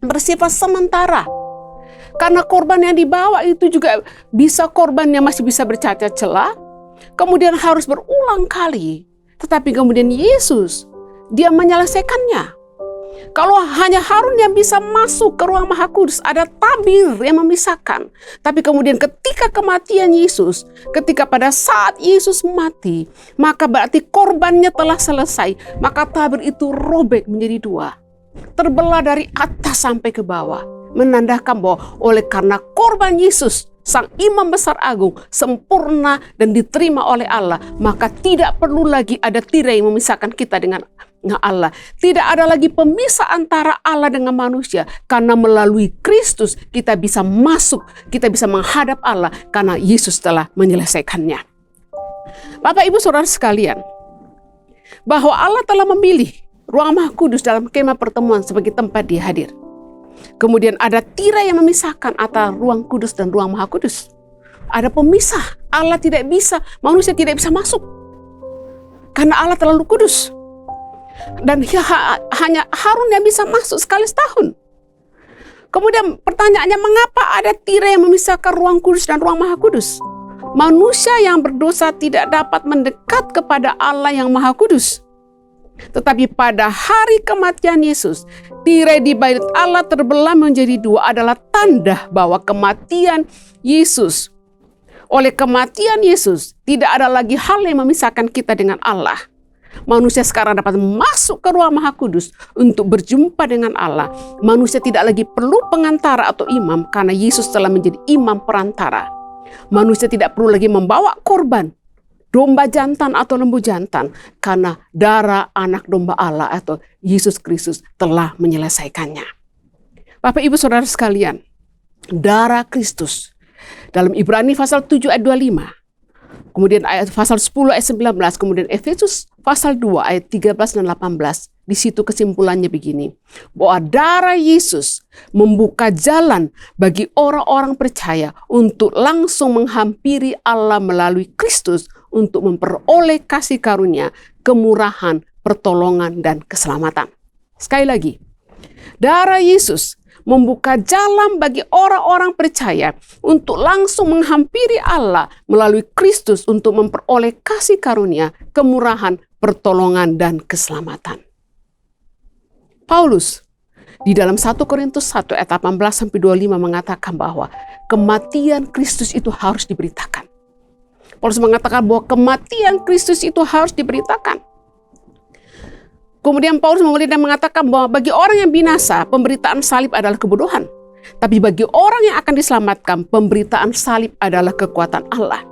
bersifat sementara, karena korban yang dibawa itu juga bisa korban yang masih bisa bercacat celah, kemudian harus berulang kali. Tetapi kemudian Yesus, dia menyelesaikannya. Kalau hanya Harun yang bisa masuk ke ruang Maha Kudus, ada tabir yang memisahkan. Tapi kemudian ketika kematian Yesus, ketika pada saat Yesus mati, maka berarti korbannya telah selesai. Maka tabir itu robek menjadi 2. Terbelah dari atas sampai ke bawah. Menandakan bahwa oleh karena korban Yesus, Sang Imam Besar Agung, sempurna dan diterima oleh Allah, maka tidak perlu lagi ada tirai yang memisahkan kita dengan Allah. Tidak ada lagi pemisah antara Allah dengan manusia, karena melalui Kristus kita bisa masuk, kita bisa menghadap Allah karena Yesus telah menyelesaikannya. Bapak Ibu Saudara sekalian, bahwa Allah telah memilih ruang Maha Kudus dalam kemah pertemuan sebagai tempat dia hadir. Kemudian ada tirai yang memisahkan antara ruang kudus dan ruang Maha Kudus. Ada pemisah. Allah tidak bisa, manusia tidak bisa masuk. Karena Allah terlalu kudus. Dan hanya Harun yang bisa masuk sekali setahun. Kemudian pertanyaannya, mengapa ada tirai yang memisahkan ruang kudus dan ruang Maha Kudus? Manusia yang berdosa tidak dapat mendekat kepada Allah yang Maha Kudus. Tetapi pada hari kematian Yesus, tirai di bait Allah terbelah menjadi 2 adalah tanda bahwa kematian Yesus. Oleh kematian Yesus, tidak ada lagi hal yang memisahkan kita dengan Allah. Manusia sekarang dapat masuk ke ruang Maha Kudus untuk berjumpa dengan Allah. Manusia tidak lagi perlu pengantara atau imam karena Yesus telah menjadi imam perantara. Manusia tidak perlu lagi membawa korban, domba jantan atau lembu jantan, karena darah anak domba Allah atau Yesus Kristus telah menyelesaikannya. Bapak Ibu Saudara sekalian, darah Kristus dalam Ibrani pasal 7 ayat 25, kemudian ayat pasal 10 ayat 19, kemudian Efesus pasal 2 ayat 13 dan 18. Di situ kesimpulannya begini, bahwa darah Yesus membuka jalan bagi orang-orang percaya untuk langsung menghampiri Allah melalui Kristus untuk memperoleh kasih karunia, kemurahan, pertolongan, dan keselamatan. Sekali lagi, Darah Yesus membuka jalan bagi orang-orang percaya untuk langsung menghampiri Allah melalui Kristus untuk memperoleh kasih karunia, kemurahan, pertolongan, dan keselamatan. Paulus di dalam 1 Korintus 1 ayat 18-25 mengatakan bahwa kematian Kristus itu harus diberitakan. Paulus mengatakan bahwa kematian Kristus itu harus diberitakan. Kemudian Paulus kemudian mengatakan bahwa bagi orang yang binasa, pemberitaan salib adalah kebodohan. Tapi bagi orang yang akan diselamatkan, pemberitaan salib adalah kekuatan Allah.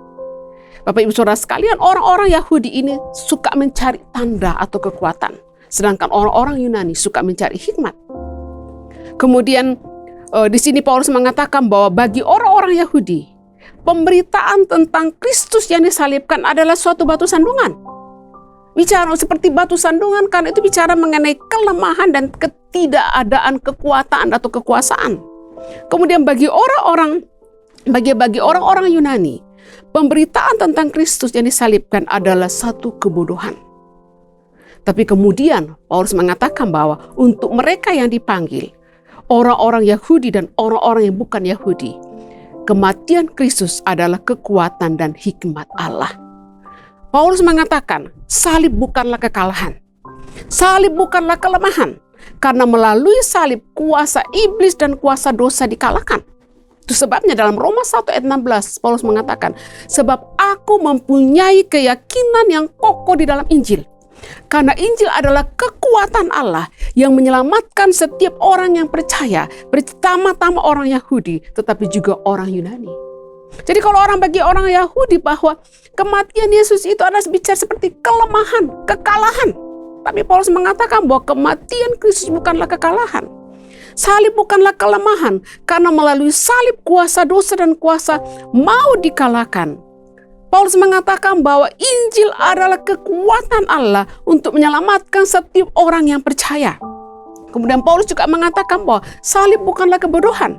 Bapak Ibu Saudara sekalian, orang-orang Yahudi ini suka mencari tanda atau kekuatan. Sedangkan orang-orang Yunani suka mencari hikmat. Kemudian di sini Paulus mengatakan bahwa bagi orang-orang Yahudi, pemberitaan tentang Kristus yang disalibkan adalah suatu batu sandungan. Bicara seperti batu sandungan kan itu bicara mengenai kelemahan dan ketidakadaan kekuatan atau kekuasaan. Kemudian bagi orang-orang Yunani, pemberitaan tentang Kristus yang disalibkan adalah satu kebodohan. Tapi kemudian Paulus mengatakan bahwa untuk mereka yang dipanggil, orang-orang Yahudi dan orang-orang yang bukan Yahudi, kematian Kristus adalah kekuatan dan hikmat Allah. Paulus mengatakan, salib bukanlah kekalahan. Salib bukanlah kelemahan. Karena melalui salib, kuasa iblis dan kuasa dosa dikalahkan. Itu sebabnya dalam Roma 1 ayat 16, Paulus mengatakan, sebab aku mempunyai keyakinan yang kokoh di dalam Injil. Karena Injil adalah kekuatan Allah yang menyelamatkan setiap orang yang percaya, pertama-tama orang Yahudi, tetapi juga orang Yunani. Jadi kalau bagi orang Yahudi bahwa kematian Yesus itu adalah bicara seperti kelemahan, kekalahan. Tapi Paulus mengatakan bahwa kematian Kristus bukanlah kekalahan. Salib bukanlah kelemahan, karena melalui salib kuasa dosa dan kuasa mau dikalahkan. Paulus mengatakan bahwa Injil adalah kekuatan Allah untuk menyelamatkan setiap orang yang percaya. Kemudian Paulus juga mengatakan bahwa salib bukanlah kebodohan.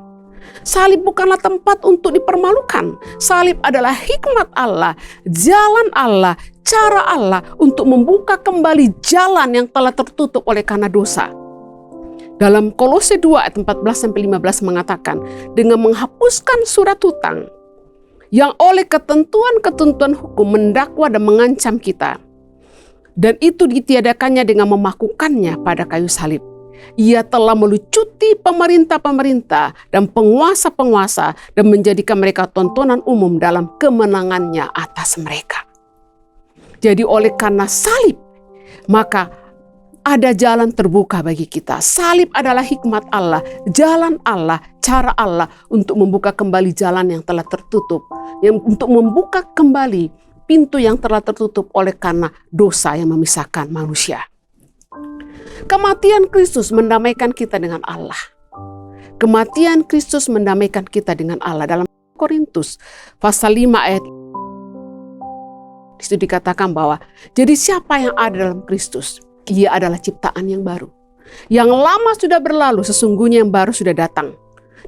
Salib bukanlah tempat untuk dipermalukan. Salib adalah hikmat Allah, jalan Allah, cara Allah untuk membuka kembali jalan yang telah tertutup oleh karena dosa. Dalam Kolose 2 ayat 14-15 mengatakan, dengan menghapuskan surat hutang yang oleh ketentuan-ketentuan hukum mendakwa dan mengancam kita. Dan itu ditiadakannya dengan memakukannya pada kayu salib. Ia telah melucuti pemerintah-pemerintah dan penguasa-penguasa dan menjadikan mereka tontonan umum dalam kemenangannya atas mereka. Jadi oleh karena salib, maka ada jalan terbuka bagi kita. Salib adalah hikmat Allah, jalan Allah, cara Allah untuk membuka kembali jalan yang telah tertutup, untuk membuka kembali pintu yang telah tertutup oleh karena dosa yang memisahkan manusia. Kematian Kristus mendamaikan kita dengan Allah. Kematian Kristus mendamaikan kita dengan Allah. Dalam Korintus pasal 5 ayat itu dikatakan bahwa jadi siapa yang ada dalam Kristus, ia adalah ciptaan yang baru. Yang lama sudah berlalu, sesungguhnya yang baru sudah datang.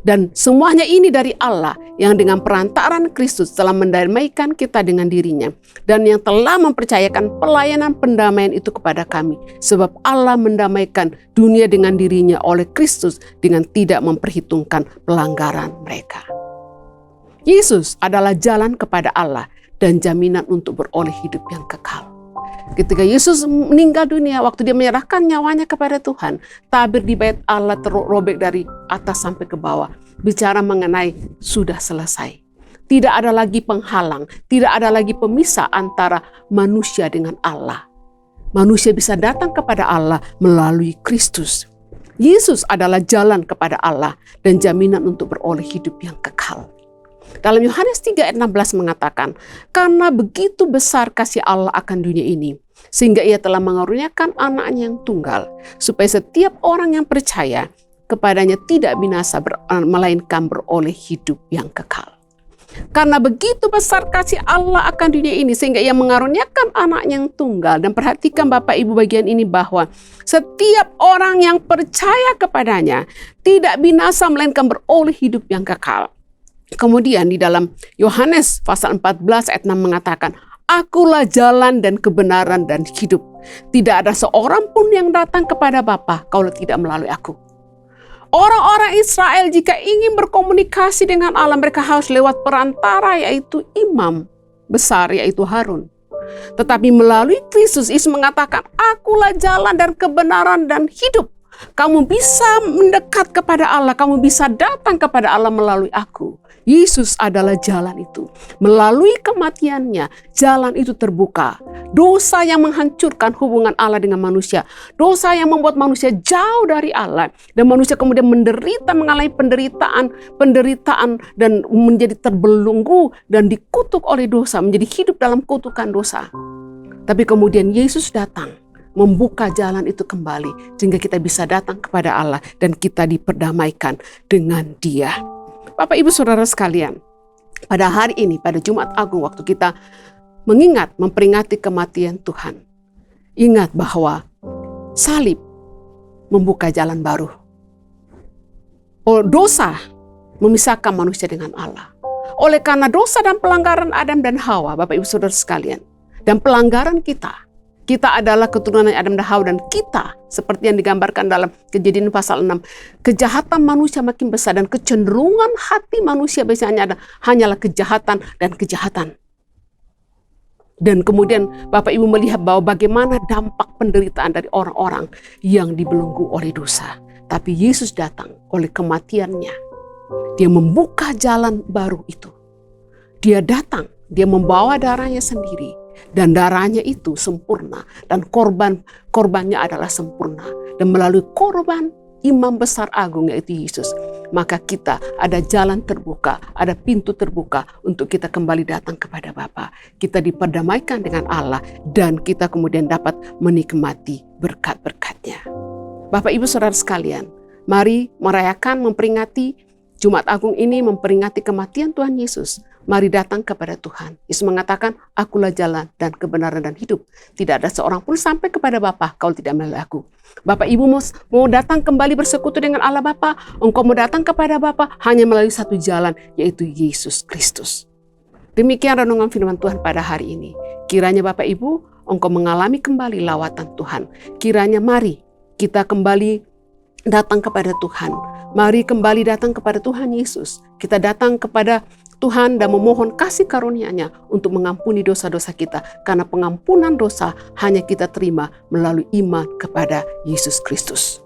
Dan semuanya ini dari Allah yang dengan perantaraan Kristus telah mendamaikan kita dengan dirinya. Dan yang telah mempercayakan pelayanan pendamaian itu kepada kami. Sebab Allah mendamaikan dunia dengan dirinya oleh Kristus dengan tidak memperhitungkan pelanggaran mereka. Yesus adalah jalan kepada Allah dan jaminan untuk beroleh hidup yang kekal. Ketika Yesus meninggal dunia, waktu dia menyerahkan nyawanya kepada Tuhan, tabir di bait Allah terrobek dari atas sampai ke bawah. Bicara mengenai sudah selesai. Tidak ada lagi penghalang, tidak ada lagi pemisah antara manusia dengan Allah. Manusia bisa datang kepada Allah melalui Kristus. Yesus adalah jalan kepada Allah dan jaminan untuk beroleh hidup yang kekal. Dalam Yohanes 3 ayat 16 mengatakan, karena begitu besar kasih Allah akan dunia ini, sehingga ia telah mengaruniakan anaknya yang tunggal, supaya setiap orang yang percaya kepadanya tidak binasa, melainkan beroleh hidup yang kekal. Karena begitu besar kasih Allah akan dunia ini, sehingga ia mengaruniakan anaknya yang tunggal. Dan perhatikan Bapak Ibu bagian ini bahwa setiap orang yang percaya kepadanya tidak binasa, melainkan beroleh hidup yang kekal. Kemudian di dalam Yohanes pasal 14 ayat 6 mengatakan, akulah jalan dan kebenaran dan hidup. Tidak ada seorang pun yang datang kepada Bapa kalau tidak melalui aku. Orang-orang Israel jika ingin berkomunikasi dengan Allah, mereka harus lewat perantara, yaitu imam besar, yaitu Harun. Tetapi melalui Kristus, Yesus mengatakan, akulah jalan dan kebenaran dan hidup. Kamu bisa mendekat kepada Allah, kamu bisa datang kepada Allah melalui aku. Yesus adalah jalan itu. Melalui kematiannya, jalan itu terbuka. Dosa yang menghancurkan hubungan Allah dengan manusia. Dosa yang membuat manusia jauh dari Allah. Dan manusia kemudian mengalami penderitaan dan menjadi terbelenggu dan dikutuk oleh dosa, menjadi hidup dalam kutukan dosa. Tapi kemudian Yesus datang, membuka jalan itu kembali, sehingga kita bisa datang kepada Allah dan kita diperdamaikan dengan Dia. Bapak Ibu Saudara sekalian, pada hari ini, pada Jumat Agung, waktu kita memperingati kematian Tuhan, ingat bahwa salib membuka jalan baru. Dosa memisahkan manusia dengan Allah. Oleh karena dosa dan pelanggaran Adam dan Hawa, Bapak Ibu Saudara sekalian, dan pelanggaran kita adalah keturunan Adam dan Hawa, dan kita seperti yang digambarkan dalam Kejadian pasal 6, kejahatan manusia makin besar dan kecenderungan hati manusia biasanya hanyalah kejahatan dan kejahatan. Dan kemudian Bapak Ibu melihat bahwa bagaimana dampak penderitaan dari orang-orang yang dibelenggu oleh dosa. Tapi Yesus datang oleh kematiannya. Dia membuka jalan baru itu. Dia datang, dia membawa darahnya sendiri. Dan darahnya itu sempurna. Dan korbannya adalah sempurna. Dan melalui korban imam besar agung yaitu Yesus, maka kita ada jalan terbuka, ada pintu terbuka untuk kita kembali datang kepada Bapa. Kita diperdamaikan dengan Allah dan kita kemudian dapat menikmati berkat-berkat-Nya. Bapak Ibu Saudara sekalian, mari merayakan, memperingati Jumat Agung ini, memperingati kematian Tuhan Yesus. Mari datang kepada Tuhan. Yesus mengatakan, akulah jalan dan kebenaran dan hidup. Tidak ada seorang pun sampai kepada Bapa kalau tidak melalui aku. Bapak Ibu mau datang kembali bersekutu dengan Allah Bapa, engkau mau datang kepada Bapa hanya melalui satu jalan, yaitu Yesus Kristus. Demikian renungan firman Tuhan pada hari ini. Kiranya Bapak Ibu, engkau mengalami kembali lawatan Tuhan. Kiranya mari kita kembali datang kepada Tuhan. Mari kembali datang kepada Tuhan Yesus. Kita datang kepada Tuhan dan memohon kasih karunia-Nya untuk mengampuni dosa-dosa kita. Karena pengampunan dosa hanya kita terima melalui iman kepada Yesus Kristus.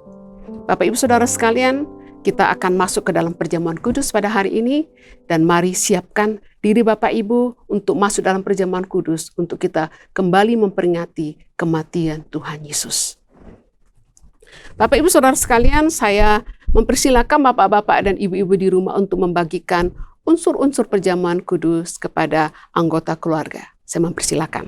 Bapak Ibu Saudara sekalian, kita akan masuk ke dalam perjamuan kudus pada hari ini. Dan mari siapkan diri Bapak Ibu untuk masuk dalam perjamuan kudus. Untuk kita kembali memperingati kematian Tuhan Yesus. Bapak Ibu Saudara sekalian, saya mempersilakan Bapak-Bapak dan Ibu-Ibu di rumah untuk membagikan unsur-unsur perjamuan kudus kepada anggota keluarga. Saya mempersilakan.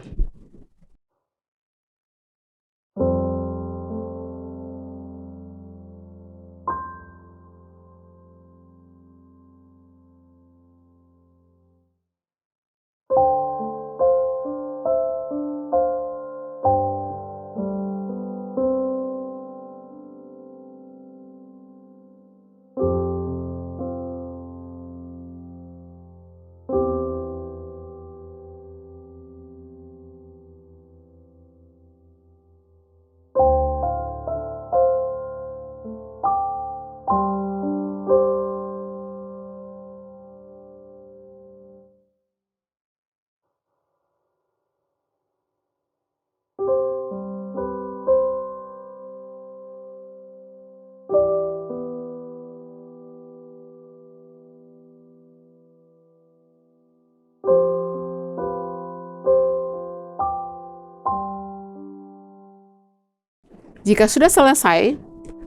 Jika sudah selesai,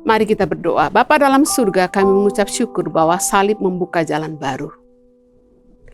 mari kita berdoa. Bapa dalam surga, kami mengucap syukur bahwa salib membuka jalan baru.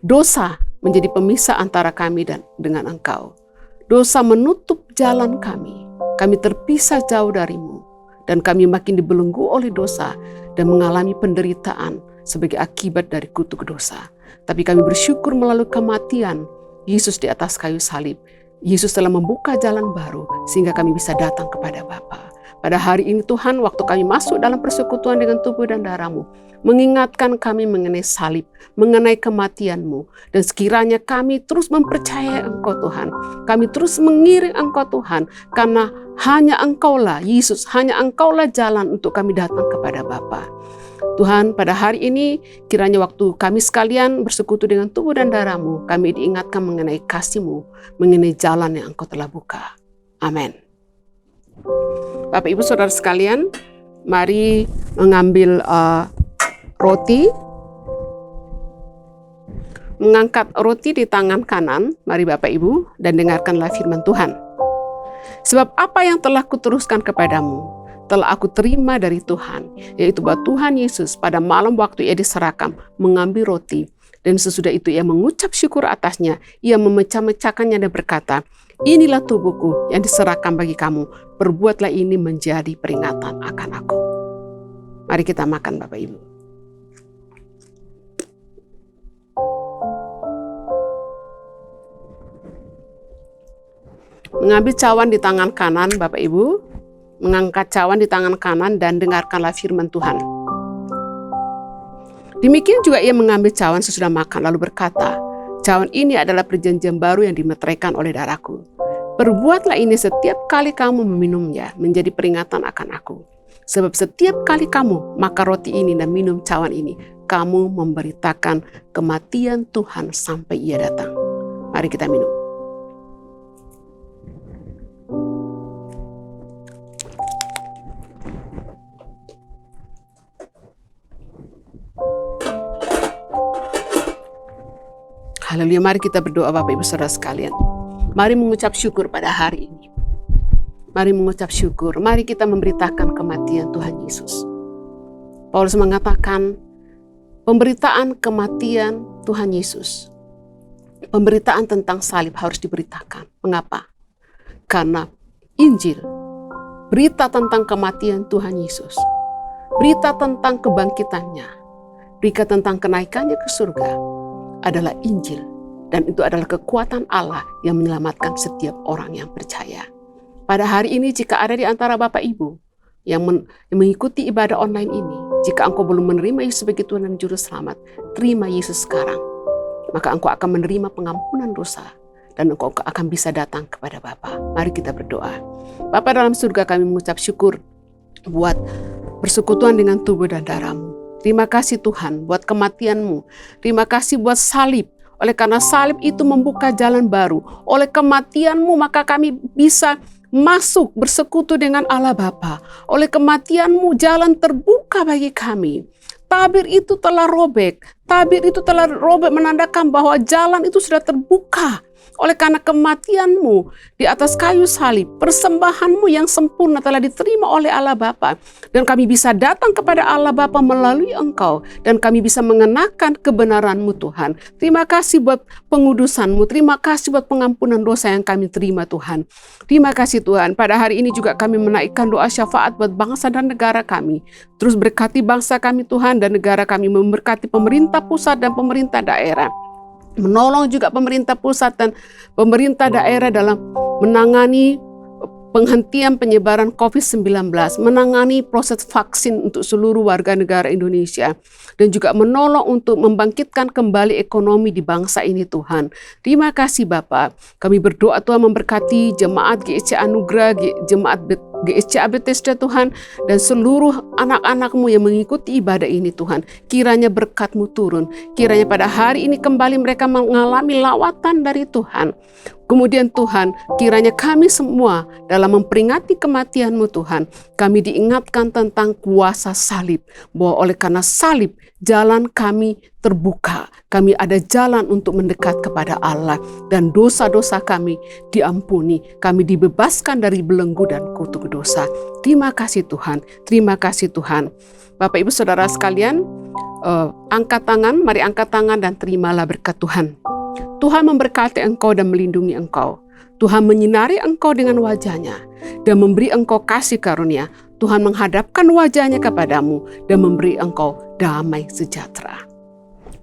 Dosa menjadi pemisah antara kami dan dengan Engkau. Dosa menutup jalan kami. Kami terpisah jauh darimu. Dan kami makin dibelenggu oleh dosa dan mengalami penderitaan sebagai akibat dari kutuk dosa. Tapi kami bersyukur melalui kematian Yesus di atas kayu salib. Yesus telah membuka jalan baru sehingga kami bisa datang kepada Bapa. Pada hari ini Tuhan, waktu kami masuk dalam persekutuan dengan tubuh dan darah-Mu, mengingatkan kami mengenai salib, mengenai kematian-Mu. Dan sekiranya kami terus mempercayai Engkau Tuhan. Kami terus mengiring Engkau Tuhan. Karena hanya Engkaulah Yesus, hanya Engkaulah jalan untuk kami datang kepada Bapa. Tuhan, pada hari ini kiranya waktu kami sekalian bersekutu dengan tubuh dan darah-Mu, kami diingatkan mengenai kasih-Mu, mengenai jalan yang Engkau telah buka. Amin. Bapak Ibu Saudara sekalian, mari mengambil roti, mengangkat roti di tangan kanan, mari Bapak Ibu, dan dengarkanlah firman Tuhan. Sebab apa yang telah kuteruskan kepadamu, telah aku terima dari Tuhan, yaitu bahwa Tuhan Yesus pada malam waktu ia diserahkan mengambil roti, dan sesudah itu ia mengucap syukur atasnya, ia memecah-mecahkannya dan berkata, inilah tubuhku yang diserahkan bagi kamu, perbuatlah ini menjadi peringatan akan aku. Mari kita makan Bapak Ibu. Mengambil cawan di tangan kanan Bapak Ibu, mengangkat cawan di tangan kanan dan dengarkanlah firman Tuhan. Demikian juga ia mengambil cawan sesudah makan lalu berkata, cawan ini adalah perjanjian baru yang dimeteraikan oleh darahku. Perbuatlah ini setiap kali kamu meminumnya menjadi peringatan akan aku. Sebab setiap kali kamu makan roti ini dan minum cawan ini, kamu memberitakan kematian Tuhan sampai ia datang. Mari kita minum. Haleluya, mari kita berdoa Bapak Ibu Saudara sekalian. Mari mengucap syukur pada hari ini. Mari mengucap syukur, mari kita memberitakan kematian Tuhan Yesus. Paulus mengatakan, pemberitaan kematian Tuhan Yesus, pemberitaan tentang salib harus diberitakan. Mengapa? Karena Injil, berita tentang kematian Tuhan Yesus, berita tentang kebangkitannya, berita tentang kenaikannya ke surga, adalah Injil, dan itu adalah kekuatan Allah yang menyelamatkan setiap orang yang percaya. Pada hari ini jika ada di antara Bapak Ibu yang mengikuti ibadah online ini, jika engkau belum menerima Yesus sebagai Tuhan dan Juru Selamat, terima Yesus sekarang. Maka engkau akan menerima pengampunan dosa dan engkau akan bisa datang kepada Bapa. Mari kita berdoa. Bapa dalam surga, kami mengucap syukur buat persekutuan dengan tubuh dan darah-Mu. Terima kasih Tuhan buat kematian-Mu. Terima kasih buat salib. Oleh karena salib itu membuka jalan baru. Oleh kematian-Mu maka kami bisa masuk bersekutu dengan Allah Bapa. Oleh kematian-Mu jalan terbuka bagi kami. Tabir itu telah robek. Tabir itu telah robek menandakan bahwa jalan itu sudah terbuka. Oleh karena kematian-Mu di atas kayu salib, persembahan-Mu yang sempurna telah diterima oleh Allah Bapa. Dan kami bisa datang kepada Allah Bapa melalui Engkau. Dan kami bisa mengenakan kebenaran-Mu Tuhan. Terima kasih buat pengudusan-Mu. Terima kasih buat pengampunan dosa yang kami terima Tuhan. Terima kasih Tuhan. Pada hari ini juga kami menaikkan doa syafaat buat bangsa dan negara kami. Terus berkati bangsa kami Tuhan dan negara kami, memberkati pemerintah pusat dan pemerintah daerah. Menolong juga pemerintah pusat dan pemerintah daerah dalam menangani penghentian penyebaran COVID-19, menangani proses vaksin untuk seluruh warga negara Indonesia, dan juga menolong untuk membangkitkan kembali ekonomi di bangsa ini Tuhan. Terima kasih Bapak. Kami berdoa Tuhan memberkati jemaat GSC Anugerah, jemaat GSC Bethesda Tuhan, dan seluruh anak-anak-Mu yang mengikuti ibadah ini Tuhan. Kiranya berkat-Mu turun. Kiranya pada hari ini kembali mereka mengalami lawatan dari Tuhan. Kemudian Tuhan, kiranya kami semua dalam memperingati kematian-Mu Tuhan, kami diingatkan tentang kuasa salib. Bahwa oleh karena salib, jalan kami terbuka. Kami ada jalan untuk mendekat kepada Allah. Dan dosa-dosa kami diampuni. Kami dibebaskan dari belenggu dan kutuk dosa. Terima kasih Tuhan. Terima kasih Tuhan. Bapak Ibu Saudara sekalian, angkat tangan, mari angkat tangan dan terimalah berkat Tuhan. Tuhan memberkati engkau dan melindungi engkau. Tuhan menyinari engkau dengan wajahnya dan memberi engkau kasih karunia. Tuhan menghadapkan wajahnya kepadamu dan memberi engkau damai sejahtera.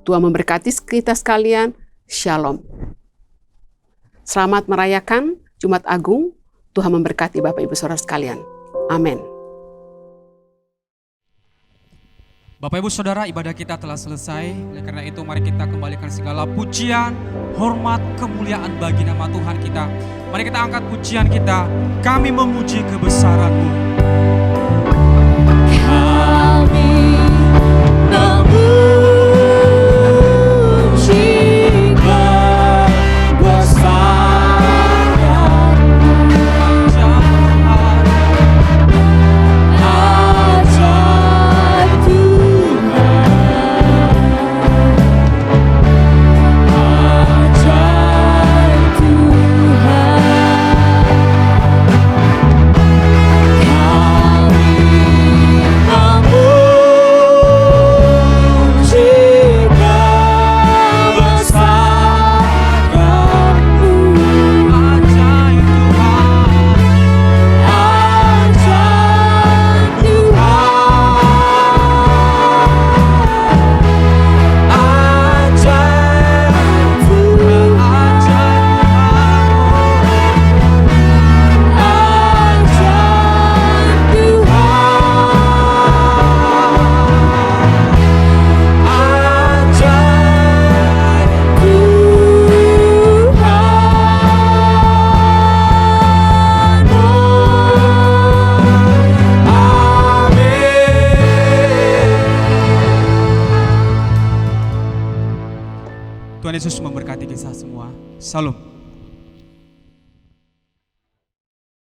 Tuhan memberkati kita sekalian. Shalom. Selamat merayakan Jumat Agung. Tuhan memberkati Bapak Ibu Saudara sekalian. Amin. Bapak Ibu Saudara, ibadah kita telah selesai. Oleh karena itu mari kita kembalikan segala pujian, hormat, kemuliaan bagi nama Tuhan kita. Mari kita angkat pujian kita. Kami memuji kebesaran-Mu. Kami Tuhan Yesus memberkati kita semua. Salam.